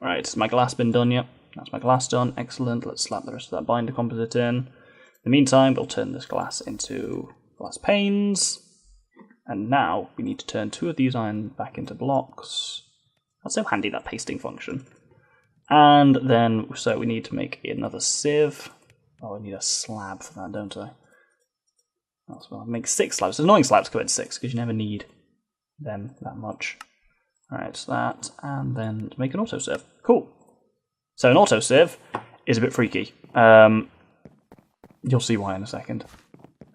Right, has my glass been done yet? That's my glass done. Excellent. Let's slap the rest of that binder composite in. In the meantime, we'll turn this glass into glass panes. And now we need to turn 2 of these iron back into blocks. That's so handy, that pasting function. And then, so we need to make another sieve. Oh, I need a slab for that, don't I? That's well, make 6 slabs. It's annoying slabs go in 6 because you never need them that much. Alright, so that, and then to make an auto sieve. Cool. So an auto sieve is a bit freaky. You'll see why in a second.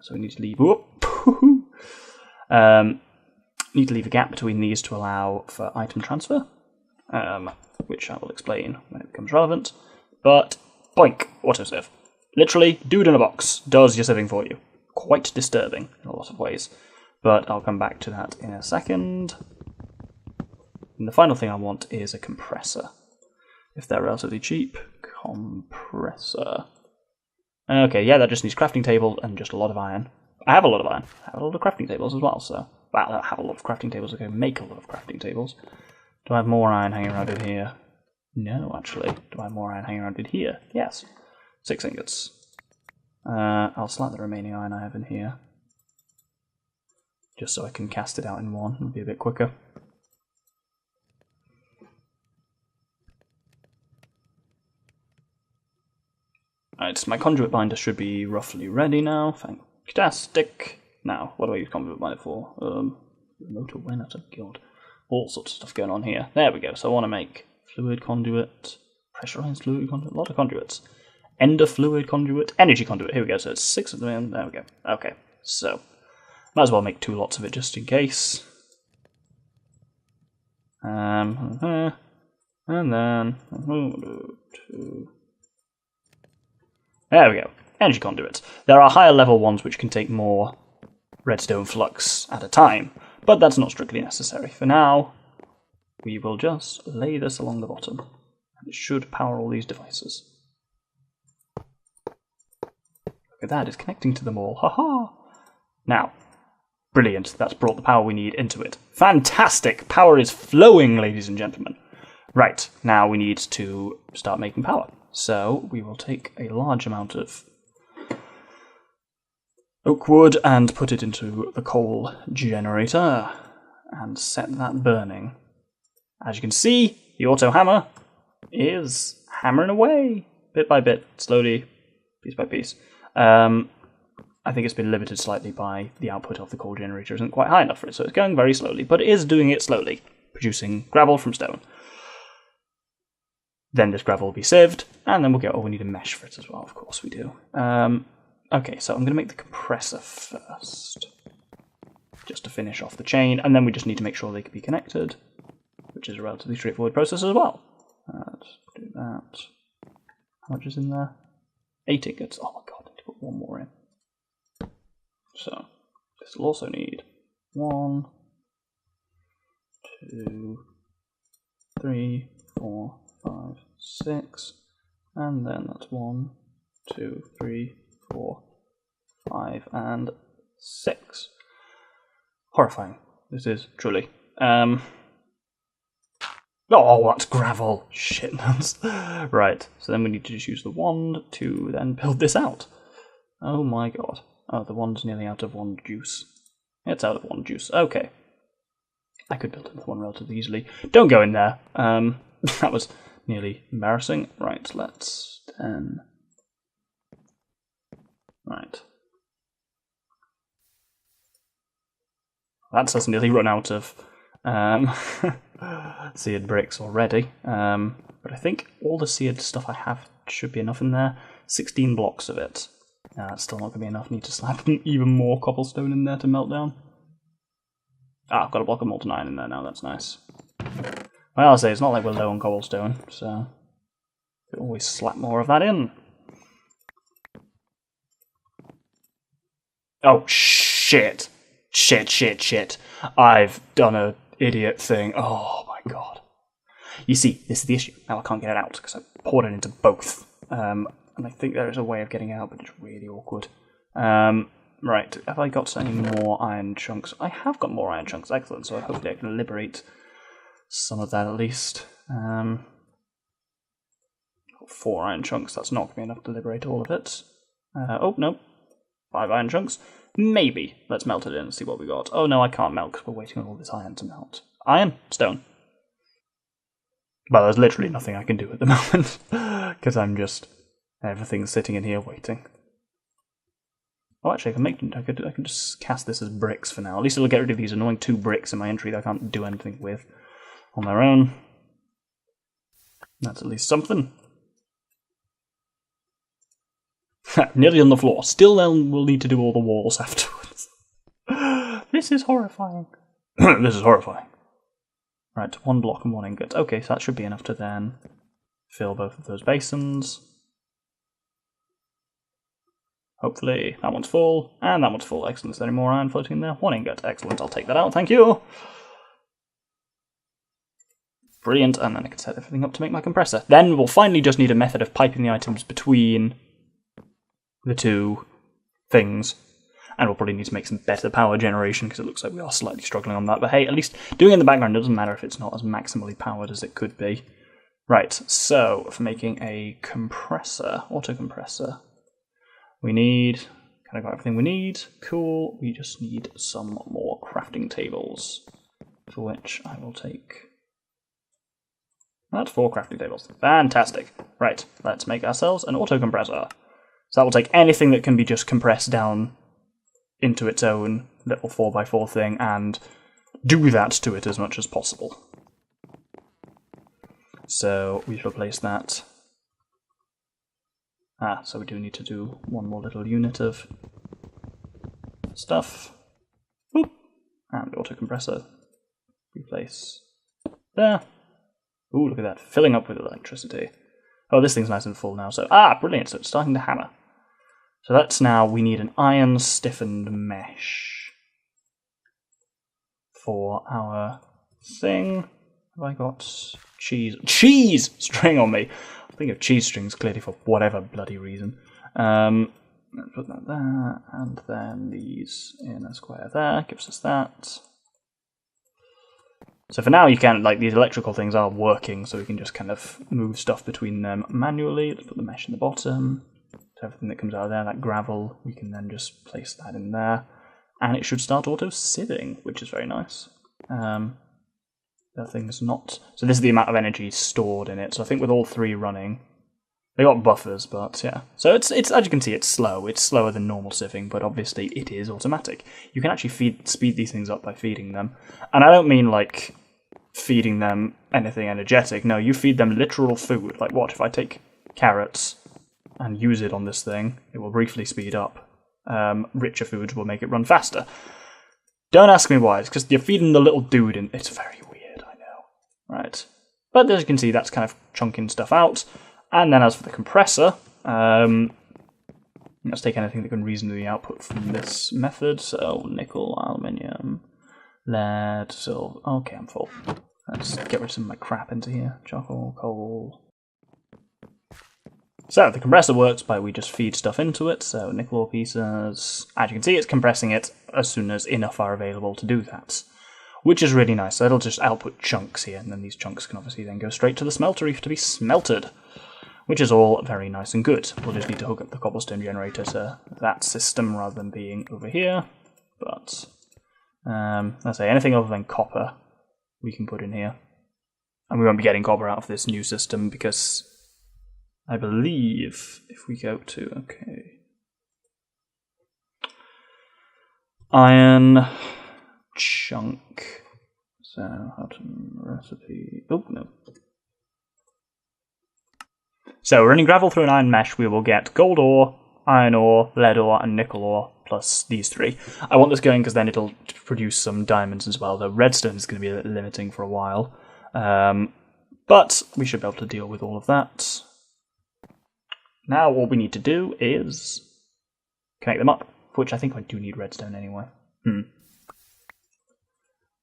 So we need to leave. Whoop, need to leave a gap between these to allow for item transfer, which I will explain when it becomes relevant. But boink, auto sieve. Literally, dude in a box does your sieving for you. Quite disturbing in a lot of ways, but I'll come back to that in a second. And the final thing I want is a compressor. If they're relatively cheap, compressor. Okay, yeah, that just needs crafting table and just a lot of iron. I have a lot of iron. I have a lot of crafting tables as well, so... Well, I don't have a lot of crafting tables, I can make a lot of crafting tables. Do I have more iron hanging around in here? No, actually. Do I have more iron hanging around in here? Yes. 6 ingots. I'll slap the remaining iron I have in here. Just so I can cast it out in one, it'll be a bit quicker. Right, my conduit binder should be roughly ready now. Fantastic. Now, what do I use conduit binder for? Remote awareness, oh god. All sorts of stuff going on here. There we go. So I want to make fluid conduit, pressurized fluid conduit, a lot of conduits. Ender fluid conduit, energy conduit. Here we go. So it's 6 of them. There we go. Okay. So, might as well make 2 lots of it just in case. And then... 2. There we go. Energy conduits. There are higher level ones which can take more redstone flux at a time, but that's not strictly necessary. For now, we will just lay this along the bottom, and it should power all these devices. Look at that, it's connecting to them all. Haha! Now, brilliant, that's brought the power we need into it. Fantastic! Power is flowing, ladies and gentlemen. Right, now we need to start making power. So we will take a large amount of oak wood and put it into the coal generator and set that burning. As you can see, the auto hammer is hammering away bit by bit, slowly, piece by piece. I think it's been limited slightly by the output of the coal generator isn't quite high enough for it, so it's going very slowly, but it is doing it slowly, producing gravel from stone. Then this gravel will be sieved, and then we'll get... Oh, we need a mesh for it as well, of course we do. Okay, so I'm going to make the compressor first, just to finish off the chain, and then we just need to make sure they can be connected, which is a relatively straightforward process as well. Let's do that. How much is in there? 8 ingots. Oh my god, I need to put 1 more in. So, this will also need 1, 2, 3, 4, 5, 6, and then that's 1, 2, 3, 4, 5, and 6. Horrifying. This is truly. Oh, that's gravel. Shit nuts. Right, so then we need to just use the wand to then build this out. Oh my god. Oh, the wand's nearly out of wand juice. It's out of wand juice. Okay. I could build another one relatively easily. Don't go in there. That was nearly embarrassing. Right, let's then... Right. That's us nearly run out of seared bricks already. But I think all the seared stuff I have should be enough in there. 16 blocks of it. That's still not going to be enough. Need to slap even more cobblestone in there to melt down. Ah, I've got a block of molten iron in there now. That's nice. Well, I'll say it's not like we're low on cobblestone, so we can always slap more of that in. Oh, shit. Shit. I've done an idiot thing. Oh, my god. You see, this is the issue. Now I can't get it out, because I poured it into both. And I think there is a way of getting it out, but it's really awkward. Right, have I got any more iron chunks? I have got more iron chunks, excellent, so hopefully I can liberate some of that at least. 4 iron chunks. That's not going to be enough to liberate all of it. Oh, no. 5 iron chunks. Maybe. Let's melt it in and see what we got. Oh, no, I can't melt because we're waiting on all this iron to melt. Iron? Stone. Well, there's literally nothing I can do at the moment because I'm just... everything's sitting in here waiting. Oh, actually, I can just cast this as bricks for now. At least it'll get rid of these annoying 2 bricks in my entry that I can't do anything with on their own. That's at least something. Nearly on the floor. Still, then we'll need to do all the walls afterwards. This is horrifying. This is horrifying. Right, 1 block and 1 ingot. Okay, so that should be enough to then fill both of those basins. Hopefully that one's full, and that one's full. Excellent. Is there any more iron floating in there? 1 ingot. Excellent. I'll take that out. Thank you. Brilliant. And then I can set everything up to make my compressor. Then we'll finally just need a method of piping the items between the 2 things. And we'll probably need to make some better power generation because it looks like we are slightly struggling on that. But hey, at least doing it in the background, it doesn't matter if it's not as maximally powered as it could be. Right, so for making a compressor, auto compressor, we need, kind of got everything we need. Cool, we just need some more crafting tables, for which I will take... That's 4 crafting tables. Fantastic. Right, let's make ourselves an auto compressor. So that will take anything that can be just compressed down into its own little 4x4 thing and do that to it as much as possible. So we shall place that. So we do need to do 1 more little unit of stuff. Boop. And the auto compressor. We place there. Ooh, look at that, filling up with electricity. Oh, this thing's nice and full now, so... brilliant, so it's starting to hammer. So that's now, we need an iron stiffened mesh for our thing. Have I got cheese string on me? I think of cheese strings clearly for whatever bloody reason. Let's put that there, and then these in a square there, gives us that. So for now you can, like, these electrical things are working, so we can just kind of move stuff between them manually. Let's put the mesh in the bottom. So everything that comes out of there, that gravel, we can then just place that in there. And it should start auto sieving, which is very nice. The thing's not... So this is the amount of energy stored in it. So I think with all 3 running, they got buffers, but yeah. So it's as you can see, it's slow. It's slower than normal sieving, but obviously it is automatic. You can actually speed these things up by feeding them. And I don't mean like feeding them anything energetic. No, you feed them literal food. Like what if I take carrots and use it on this thing? It will briefly speed up. Richer foods will make it run faster. Don't ask me why. It's because you're feeding the little dude, and it's very weird, I know. Right. But as you can see, that's kind of chunking stuff out. And then as for the compressor, let's take anything that can reasonably output from this method. So nickel, aluminium, lead, silver. Okay, I'm full. Let's get rid of some of my crap into here. Charcoal, coal. So the compressor works by we just feed stuff into it. So nickel ore pieces. As you can see, it's compressing it as soon as enough are available to do that, which is really nice. So it'll just output chunks here, and then these chunks can obviously then go straight to the smeltery to be smelted, which is all very nice and good. We'll just need to hook up the cobblestone generator to that system rather than being over here. But let's say anything other than copper we can put in here. And we won't be getting copper out of this new system because I believe if we go to, okay, iron chunk. So how to recipe, oh no. So running gravel through an iron mesh, we will get gold ore, iron ore, lead ore, and nickel ore, plus these 3. I want this going because then it'll produce some diamonds as well, though redstone is going to be a bit limiting for a while. But we should be able to deal with all of that. Now all we need to do is connect them up, which I think I do need redstone anyway.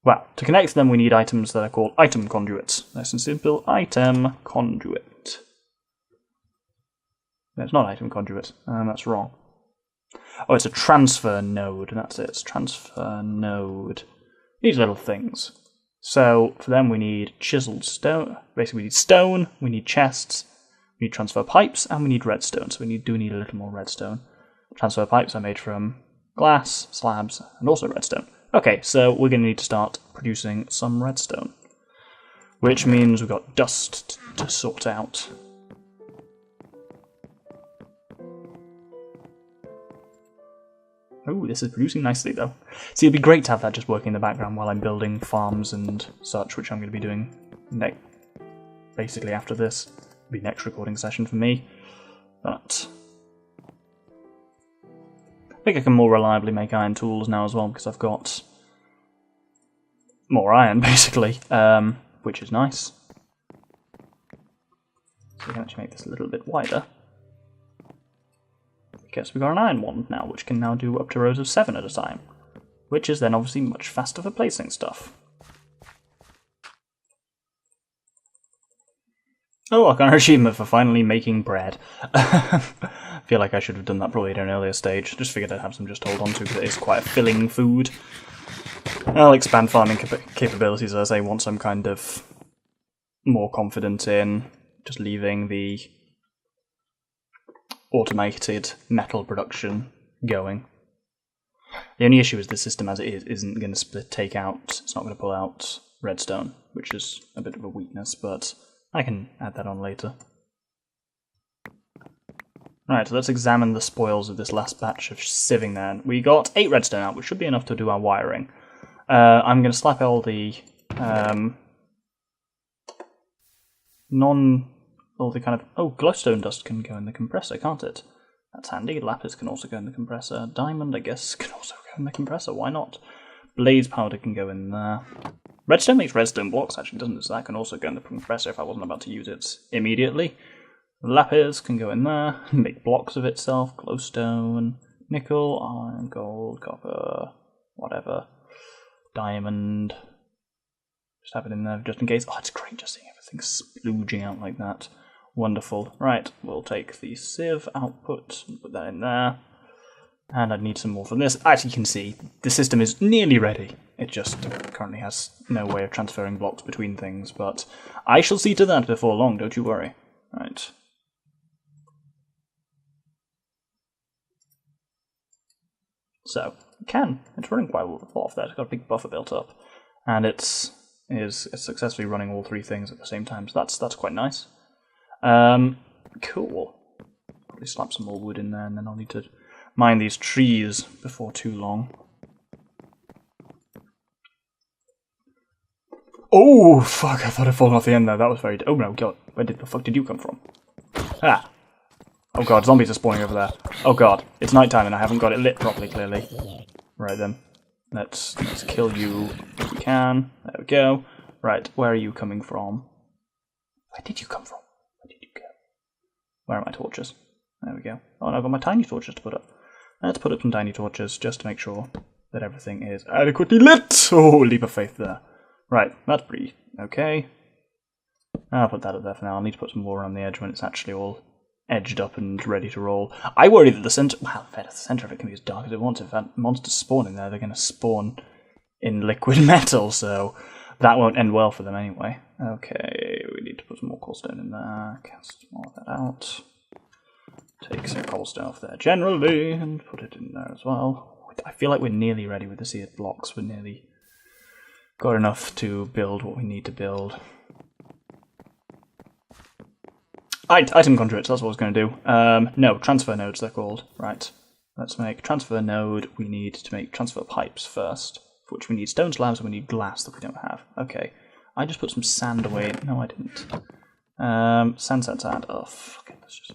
Well, to connect them we need items that are called item conduits. Nice and simple, item conduit. No, it's not item conduit, that's wrong. Oh, it's a transfer node, that's it, it's transfer node. These little things. So, for them we need chiseled stone, basically we need stone, we need chests, We need transfer pipes, and we need redstone, so we do need a little more redstone. Transfer pipes are made from glass, slabs, and also redstone. Okay, so we're going to need to start producing some redstone. Which means we've got dust to sort out. Oh, this is producing nicely though. See, it'd be great to have that just working in the background while I'm building farms and such, which I'm going to be doing basically after this. It'll be next recording session for me. But I think I can more reliably make iron tools now as well, because I've got more iron, basically, which is nice. So we can actually make this a little bit wider. I guess we've got an iron wand now, which can now do up to rows of 7 at a time, which is then obviously much faster for placing stuff. Oh, I got an achievement for finally making bread. I feel like I should have done that probably at an earlier stage. Just figured I'd have some just to hold on to, because it is quite a filling food. I'll expand farming capabilities as I want some kind of more confident in just leaving the automated metal production going. The only issue is the system as it is isn't going to take out, it's not going to pull out redstone, which is a bit of a weakness, but I can add that on later. Right, so let's examine the spoils of this last batch of sieving then. We got 8 redstone out, which should be enough to do our wiring. I'm going to slap all the glowstone dust can go in the compressor, can't it? That's handy. Lapis can also go in the compressor. Diamond, I guess, can also go in the compressor. Why not? Blaze powder can go in there. Redstone makes redstone blocks, actually, doesn't it? So that can also go in the compressor if I wasn't about to use it immediately. Lapis can go in there, make blocks of itself. Glowstone, nickel, iron, gold, copper, whatever. Diamond. Just have it in there just in case. Oh, it's great just seeing everything splooging out like that. Wonderful. Right, we'll take the sieve output and put that in there. And I need some more from this. As you can see, the system is nearly ready. It just currently has no way of transferring blocks between things, but I shall see to that before long, don't you worry. Right. So, it can. It's running quite a lot off there. It's got a big buffer built up. And it's successfully running all 3 things at the same time, so that's quite nice. Cool. Probably slap some more wood in there, and then I'll need to mine these trees before too long. Oh, fuck, I thought I'd fallen off the end there. That was very... Oh, no, God. Where the fuck did you come from? Ah. Oh, God, zombies are spawning over there. Oh, God. It's nighttime and I haven't got it lit properly, clearly. Right, then. Let's kill you if we can. There we go. Right, where are you coming from? Where did you come from? Where did you go? Where are my torches? There we go. Oh, no, I've got my tiny torches to put up. Let's put up some tiny torches just to make sure that everything is adequately lit. Oh, leap of faith there. Right, that's pretty okay. I'll put that up there for now. I'll need to put some more around the edge when it's actually all edged up and ready to roll. I worry that the centre... Well, the centre of it can be as dark as it wants. If that monsters spawn in there, they're going to spawn in liquid metal, so that won't end well for them anyway. Okay, we need to put some more cobblestone in there. Cast more of that out. Take some cobblestone off there generally, and put it in there as well. I feel like we're nearly ready with the seared blocks. We're nearly got enough to build what we need to build. Item conduits, that's what I was going to do. No, transfer nodes they're called. Right, let's make transfer node. We need to make transfer pipes first, for which we need stone slabs and we need glass that we don't have. Okay, I just put some sand away. No, I didn't. Sand. Oh, fuck it, let's just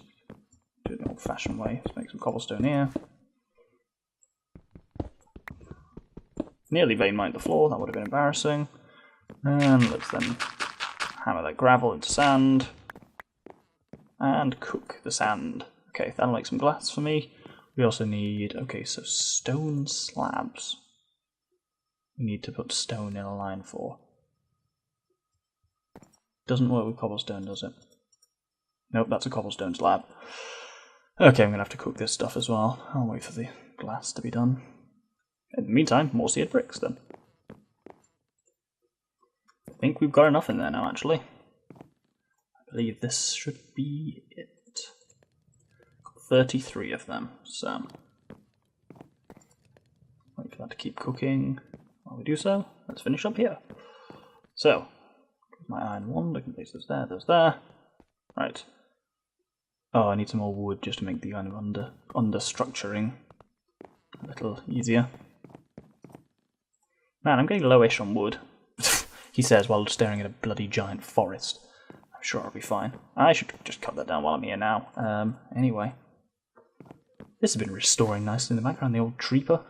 do it the old-fashioned way. Let's make some cobblestone here. Nearly vein mined the floor, that would have been embarrassing. And let's then hammer that gravel into sand. And cook the sand. Okay, that'll make some glass for me. We also need, okay, so stone slabs. We need to put stone in a line for. Doesn't work with cobblestone, does it? Nope, that's a cobblestone slab. Okay, I'm going to have to cook this stuff as well. I'll wait for the glass to be done. In the meantime, more seared bricks then. I think we've got enough in there now, actually. I believe this should be it. 33 of them, so wait for that to keep cooking. While we do so, let's finish up here. So, my iron wand, I can place those there. Right. Oh, I need some more wood just to make the kind of under structuring a little easier. Man, I'm getting lowish on wood, he says while staring at a bloody giant forest. I'm sure I'll be fine. I should just cut that down while I'm here now. Anyway. This has been restoring nicely in the background, the old creeper.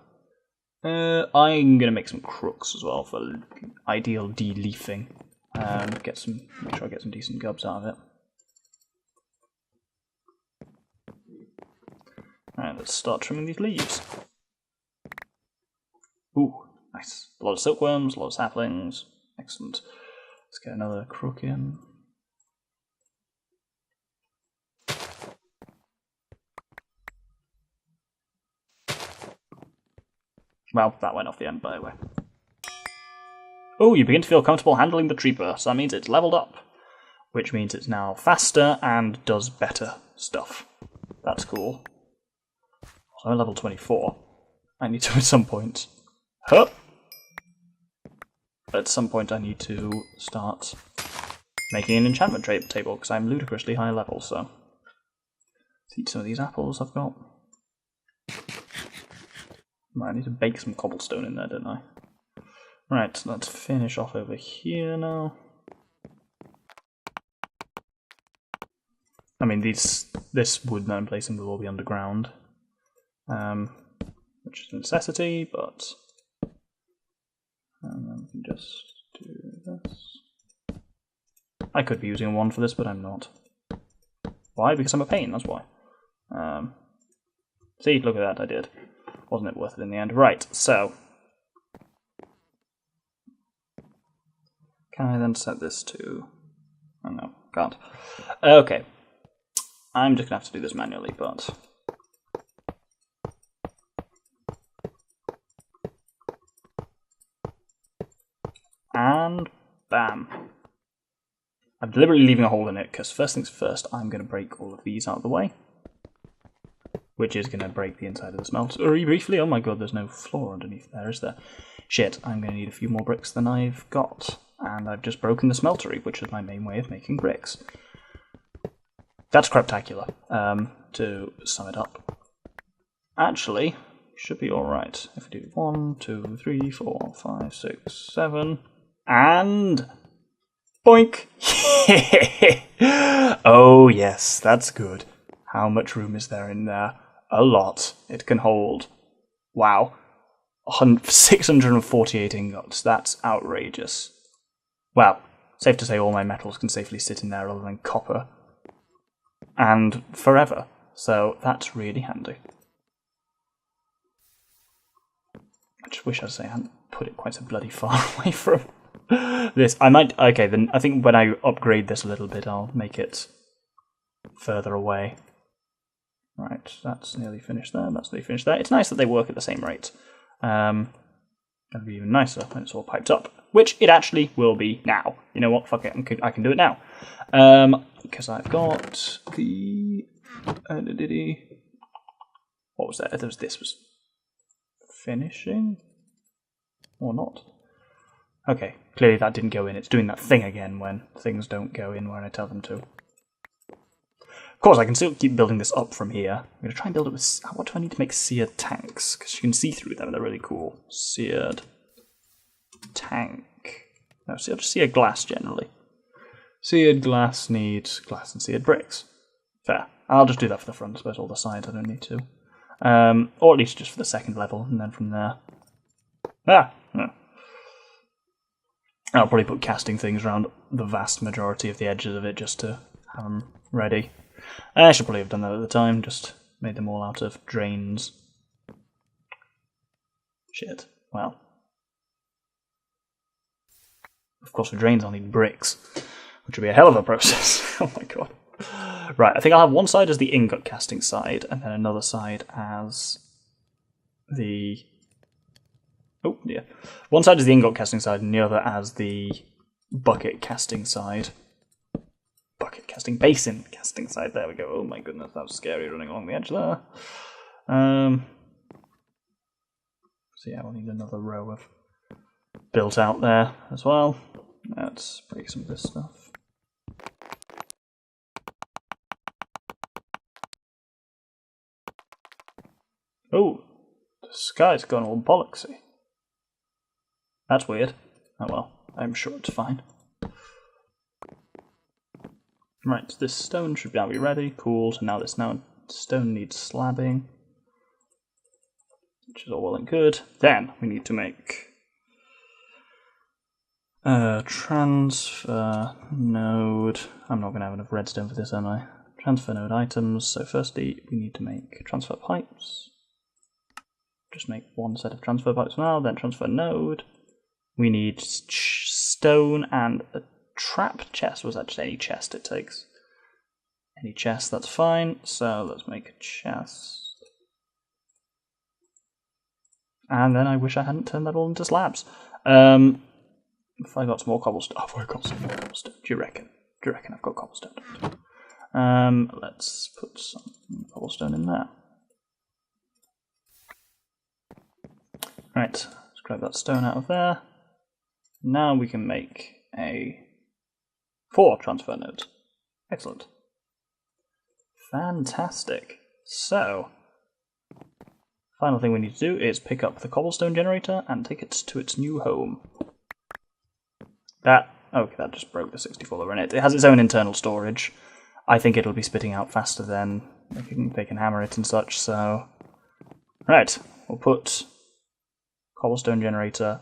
I'm gonna make some crooks as well for ideal de-leafing. Make sure I get some decent gubs out of it. Alright, let's start trimming these leaves. Ooh, nice. A lot of silkworms, a lot of saplings. Excellent. Let's get another crook in. Well, that went off the end, by the way. Oh, you begin to feel comfortable handling the creeper, so that means it's leveled up. Which means it's now faster and does better stuff. That's cool. So I'm level 24. I need to at some point... Huh! At some point I need to start making an enchantment table, because I'm ludicrously high level, so... Let's eat some of these apples I've got. Right, I need to bake some cobblestone in there, don't I? Right, let's finish off over here now. I mean, this wood that I'm placing will all be underground, which is a necessity, but and then we can just do this. I could be using a wand for this, but I'm not. Why? Because I'm a pain, that's why. See, look at that, I did. Wasn't it worth it in the end? Right, so... Can I then set this to... Oh no, can't. Okay. I'm just going to have to do this manually, but... And... bam. I'm deliberately leaving a hole in it, because first things first, I'm going to break all of these out of the way. Which is going to break the inside of the smeltery briefly. Oh my god, there's no floor underneath there, is there? Shit, I'm going to need a few more bricks than I've got. And I've just broken the smeltery, which is my main way of making bricks. That's craptacular, to sum it up. Actually, should be alright. If we do 1, 2, 3, 4, 5, 6, 7, and... boink! Oh yes, that's good. How much room is there in there? A lot. It can hold. Wow. 648 ingots. That's outrageous. Well, safe to say all my metals can safely sit in there other than copper. And forever. So that's really handy. I just wish I hadn't put it quite so bloody far away from this. I might... Okay, then I think when I upgrade this a little bit, I'll make it further away. Right, that's nearly finished there, that's nearly finished there. It's nice that they work at the same rate. It'll be even nicer when it's all piped up, which it actually will be now. You know what, fuck it, I can do it now. Because I've got the... what was that? This was finishing? Or not? Okay, clearly that didn't go in. It's doing that thing again when things don't go in when I tell them to. Of course, I can still keep building this up from here. I'm going to try and build it with... What do I need to make seared tanks? Because you can see through them, they're really cool. Seared tank. No, just seared glass, generally. Seared glass needs glass and seared bricks. Fair. I'll just do that for the front, I suppose all the sides I don't need to. Or at least just for the second level, and then from there... Ah! No. I'll probably put casting things around the vast majority of the edges of it just to have them ready. I should probably have done that at the time, just made them all out of drains. Shit. Well. Of course, for drains I'll need bricks, which would be a hell of a process. Oh my god. Right, I think I'll have one side as the ingot casting side, and then another side as the... Oh, dear. One side is the ingot casting side, and the other as the bucket casting side. bucket, casting basin, casting side. There we go. Oh my goodness, that was scary running along the edge there. So yeah, we'll need another row of built out there as well. Let's break some of this stuff. Oh, the sky's gone all bollocksy. That's weird. Oh well, I'm sure it's fine. Right, this stone should now be ready. Cool, so now this stone needs slabbing, which is all well and good. Then we need to make a transfer node. I'm not going to have enough redstone for this, am I? Transfer node items. So firstly, we need to make transfer pipes. Just make one set of transfer pipes now, then transfer node. We need stone and a trap chest. Was that just any chest it takes? Any chest, that's fine. So let's make a chest. And then I wish I hadn't turned that all into slabs. If I got some more cobblestone. Oh, I got some more cobblestone. Do you reckon? Do you reckon I've got cobblestone? Let's put some cobblestone in there. Right, let's grab that stone out of there. Now we can make 4 transfer nodes. Excellent. Fantastic. So, final thing we need to do is pick up the cobblestone generator and take it to its new home. Okay, that just broke the 64 that were in it. It has its own internal storage. I think it'll be spitting out faster than they can hammer it and such, so... Right, we'll put cobblestone generator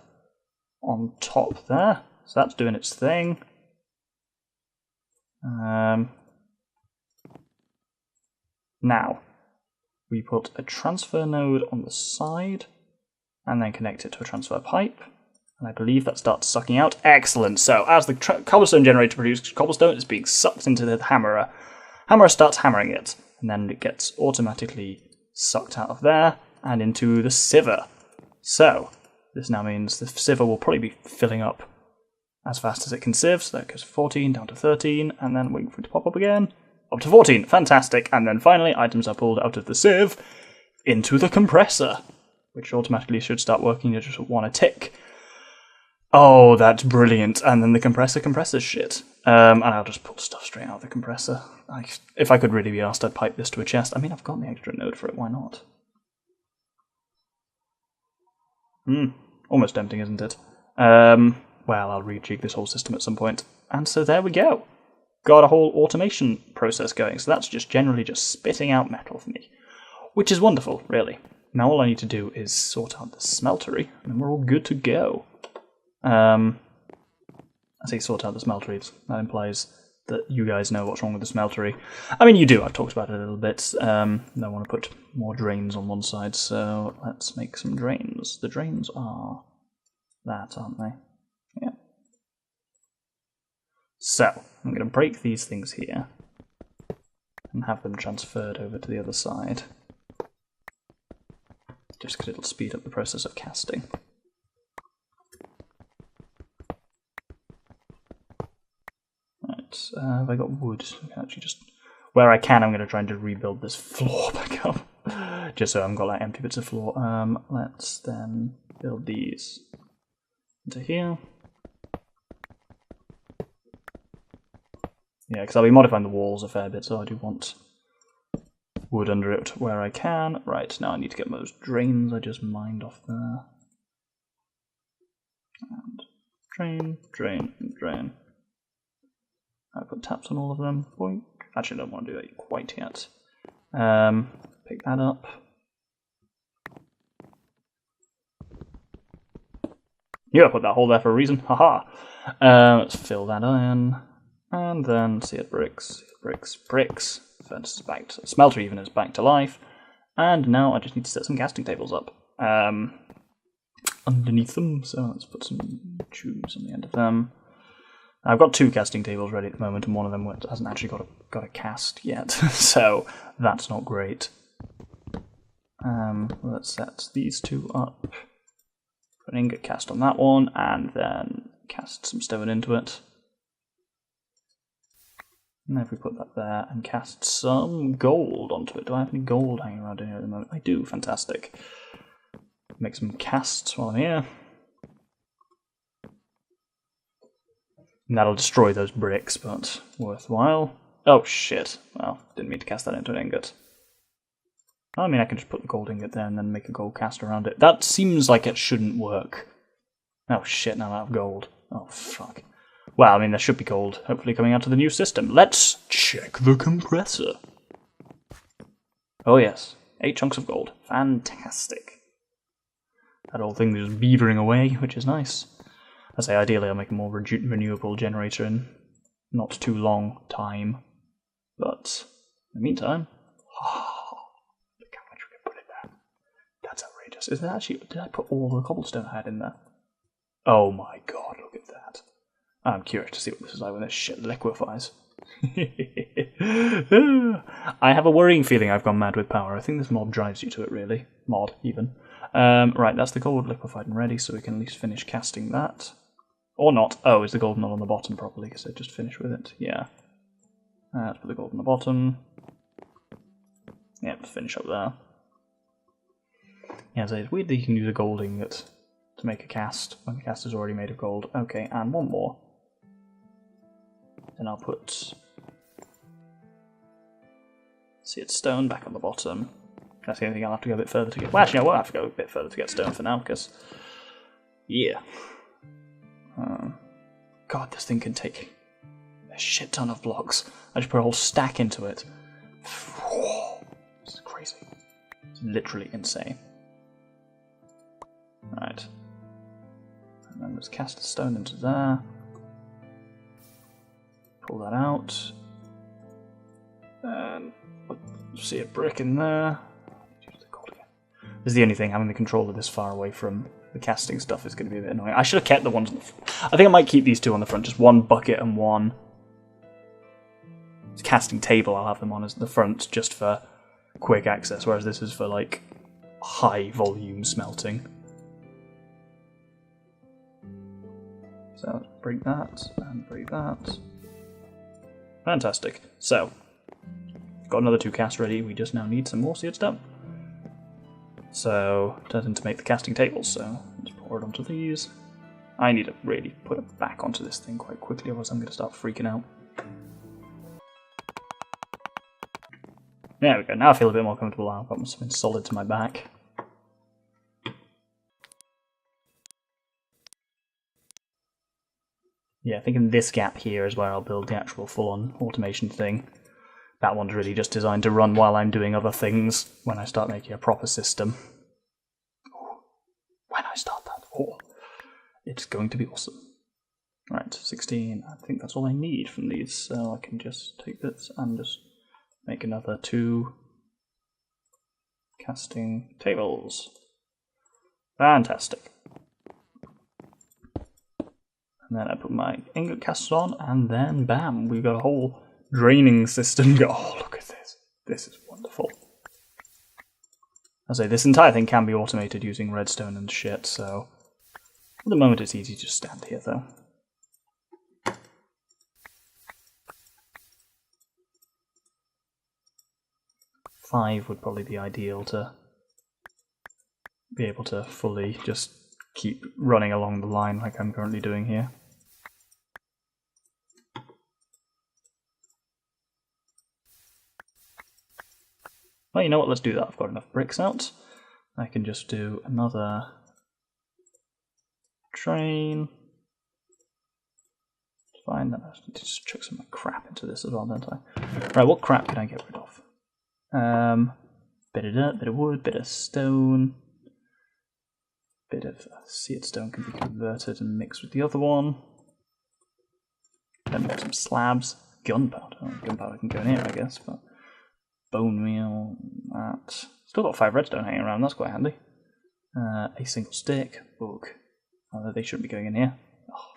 on top there. So that's doing its thing. Now, we put a transfer node on the side and then connect it to a transfer pipe. And I believe that starts sucking out. Excellent. So as the cobblestone generator produces cobblestone, it's being sucked into the hammerer. Hammerer starts hammering it, and then it gets automatically sucked out of there and into the sieve. So this now means the sieve will probably be filling up as fast as it can sieve. So that goes 14 down to 13, and then waiting for it to pop up again. Up to 14. Fantastic. And then finally, items are pulled out of the sieve into the compressor, which automatically should start working. You just want to tick. Oh, that's brilliant. And then the compressor's shit. And I'll just pull stuff straight out of the compressor. If I could really be asked, I'd pipe this to a chest. I mean, I've got the extra node for it, why not? Almost tempting, isn't it? Well, I'll rejig this whole system at some point. And so there we go. Got a whole automation process going. So that's just generally just spitting out metal for me. Which is wonderful, really. Now all I need to do is sort out the smeltery, and we're all good to go. I say sort out the smelteries. That implies that you guys know what's wrong with the smeltery. I mean, you do. I've talked about it a little bit. I want to put more drains on one side, so let's make some drains. The drains are that, aren't they? Yeah. So, I'm going to break these things here and have them transferred over to the other side. Just because it'll speed up the process of casting. Right, have I got wood? Actually, just where I can, I'm going to try and just rebuild this floor back up. Just so I haven't got like empty bits of floor. Let's then build these into here. Yeah, because I'll be modifying the walls a fair bit, so I do want wood under it where I can. Right, now I need to get those drains I just mined off there. And drain, drain, and drain. I put taps on all of them. Boink. Actually, I don't want to do that quite yet. Pick that up. Yeah, I put that hole there for a reason. Haha. Let's fill that in. And then see it bricks, bricks, bricks. Furnace is back to smelter even is back to life. And now I just need to set some casting tables up underneath them. So let's put some tubes on the end of them. I've got 2 casting tables ready at the moment, and one of them hasn't actually got a cast yet, so that's not great. Let's set these 2 up. Put an ingot cast on that one, and then cast some stone into it. And if we put that there and cast some gold onto it. Do I have any gold hanging around in here at the moment? I do, fantastic. Make some casts while I'm here. And that'll destroy those bricks, but worthwhile. Oh shit. Well, didn't mean to cast that into an ingot. I mean, I can just put the gold ingot there and then make a gold cast around it. That seems like it shouldn't work. Oh shit, now I'm out of gold. Oh fuck. Well, I mean, there should be gold, hopefully coming out of the new system. Let's check the compressor. Oh yes, 8 chunks of gold. Fantastic. That old thing is beavering away, which is nice. I say, ideally I'll make a more renewable generator in not too long time. But, in the meantime... look how much we can put in there. That's outrageous. Is that actually... Did I put all the cobblestone I had in there? Oh my god, look at that. I'm curious to see what this is like when this shit liquefies. I have a worrying feeling I've gone mad with power. I think this mod drives you to it, really. Mod, even. Right, that's the gold liquefied and ready, so we can at least finish casting that. Or not. Oh, is the gold not on the bottom properly? Because I just finished with it. Yeah. Let's put the gold on the bottom. Yeah, finish up there. Yeah, so it's weird that you can use a gold ingot to make a cast when the cast is already made of gold. Okay, and one more. Then I'll put seared stone back on the bottom. That's the only thing I'll have to go a bit further to get. Well, actually, I won't have to go a bit further to get stone for now, because yeah. God, this thing can take a shit ton of blocks. I just put a whole stack into it. This is crazy. It's literally insane. Right. And then let's cast a stone into there. Pull that out. And see a brick in there. This is the only thing, having the controller this far away from the casting stuff is going to be a bit annoying. I should have kept the ones on the front. I think I might keep these two on the front, just one bucket and one casting table. I'll have them on as the front just for quick access, whereas this is for like high volume smelting. So let's break that and break that. Fantastic. So, got another 2 casts ready, we just now need some more seared stone. So, turns into make the casting tables, so let's pour it onto these. I need to really put it back onto this thing quite quickly, otherwise I'm going to start freaking out. There we go, now I feel a bit more comfortable. I've got something solid to my back. Yeah, I think in this gap here is where I'll build the actual full-on automation thing. That one's really just designed to run while I'm doing other things when I start making a proper system. When I start that, it's going to be awesome. Right, 16, I think that's all I need from these, so I can just take this and just make another 2 casting tables. Fantastic. And then I put my ingot casts on, and then bam, we've got a whole draining system. Oh, look at this. This is wonderful. I say, this entire thing can be automated using redstone and shit, so at the moment it's easy to just stand here, though. Five would probably be ideal to be able to fully just keep running along the line like I'm currently doing here. Well, you know what, let's do that. I've got enough bricks out. I can just do another train. Fine, then I need to just chuck some of my crap into this as well, don't I? Right, what crap can I get rid of? Bit of dirt, bit of wood, bit of stone. Bit of seared stone can be converted and mixed with the other one. Then we've got some slabs. Gunpowder. Oh, gunpowder can go in here, I guess, but bone meal, that. Still got 5 redstone hanging around, that's quite handy. A single stick, book. Oh, they shouldn't be going in here. Oh,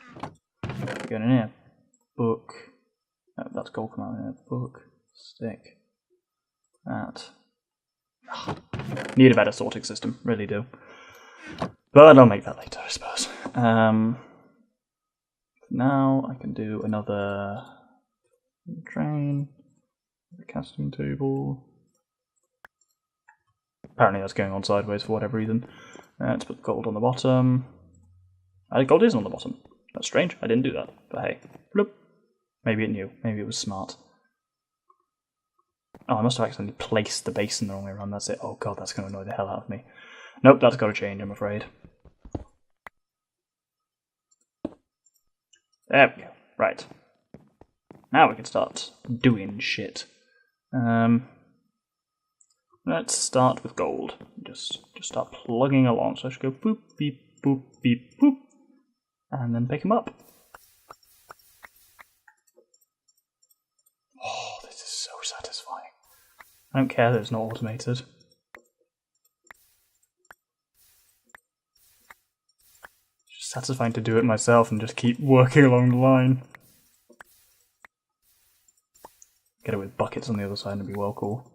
going in here. Book. Oh, that's gold come out in here. Book. Stick. That. Oh, need a better sorting system, really do. But I'll make that later, I suppose. Now I can do another drain, the casting table. Apparently that's going on sideways for whatever reason. Let's put gold on the bottom. Gold is on the bottom. That's strange, I didn't do that, but hey. Bloop. Maybe it knew, maybe it was smart. Oh, I must have accidentally placed the basin the wrong way around, that's it. Oh god, that's going to annoy the hell out of me. Nope, that's got to change, I'm afraid. There we go, right. Now we can start doing shit. Let's start with gold. Just start plugging along. So I should go boop, beep, boop, beep, boop, and then pick them up. Oh, this is so satisfying. I don't care that it's not automated. It's just satisfying to do it myself and just keep working along the line. Get it with buckets on the other side and it'd be well cool.